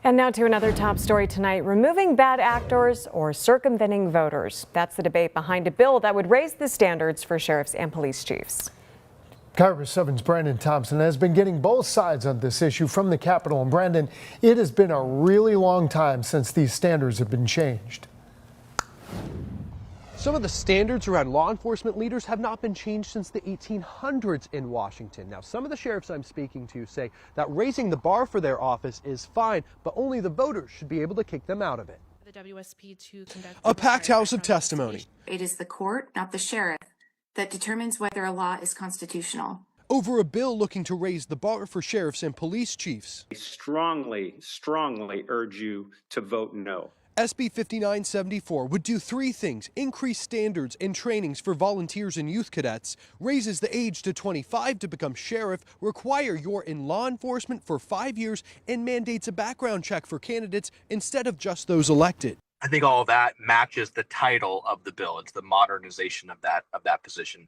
And now to another top story tonight, removing bad actors or circumventing voters. That's the debate behind a bill that would raise the standards for sheriffs and police chiefs. KIRO 7's Brandon Thompson has been getting both sides on this issue from the Capitol. And Brandon, it has been a really long time since these standards have been changed. Some of the standards around law enforcement leaders have not been changed since the 1800s in Washington. Now, some of the sheriffs I'm speaking to say that raising the bar for their office is fine, but only the voters should be able to kick them out of it. A packed house of testimony. It is the court, not the sheriff, that determines whether a law is constitutional. Over a bill looking to raise the bar for sheriffs and police chiefs. I strongly urge you to vote no. SB 5974 would do three things: increase standards and trainings for volunteers and youth cadets, raises the age to 25 to become sheriff, require you're in law enforcement for 5 years, and mandates a background check for candidates instead of just those elected. I think all of that matches the title of the bill. It's the modernization of that position.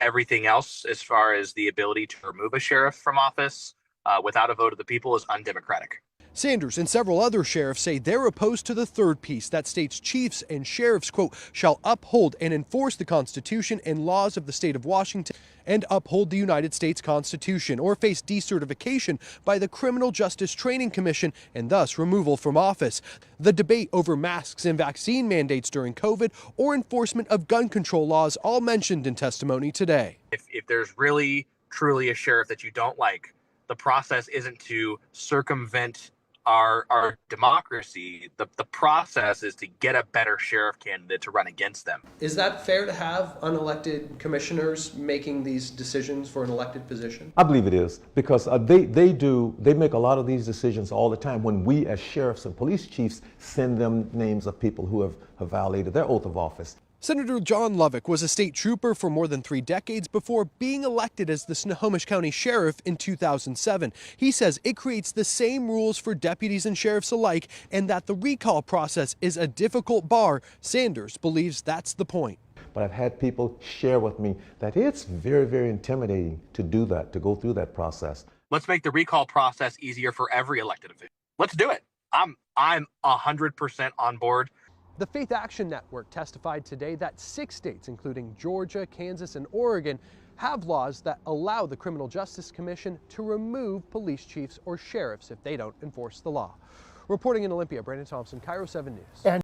Everything else, as far as the ability to remove a sheriff from office without a vote of the people, is undemocratic. Sanders and several other sheriffs say they're opposed to the third piece that states chiefs and sheriffs, quote, shall uphold and enforce the Constitution and laws of the state of Washington and uphold the United States Constitution or face decertification by the Criminal Justice Training Commission and thus removal from office. The debate over masks and vaccine mandates during COVID or enforcement of gun control laws all mentioned in testimony today. If there's really, truly a sheriff that you don't like, the process isn't to circumvent our democracy. The process is to get a better sheriff candidate to run against them. Is that fair to have unelected commissioners making these decisions for an elected position? I believe it is, because they make a lot of these decisions all the time when we as sheriffs and police chiefs send them names of people who have violated their oath of office. Senator John Lovick was a state trooper for more than 3 decades before being elected as the Snohomish County Sheriff in 2007. He says it creates the same rules for deputies and sheriffs alike, and that the recall process is a difficult bar. Sanders believes that's the point. But I've had people share with me that it's very, very intimidating to do that, to go through that process. Let's make the recall process easier for every elected official. Let's do it. I'm 100% on board. The Faith Action Network testified today that 6 states, including Georgia, Kansas, and Oregon, have laws that allow the Criminal Justice Commission to remove police chiefs or sheriffs if they don't enforce the law. Reporting in Olympia, Brandon Thompson, KIRO 7 News.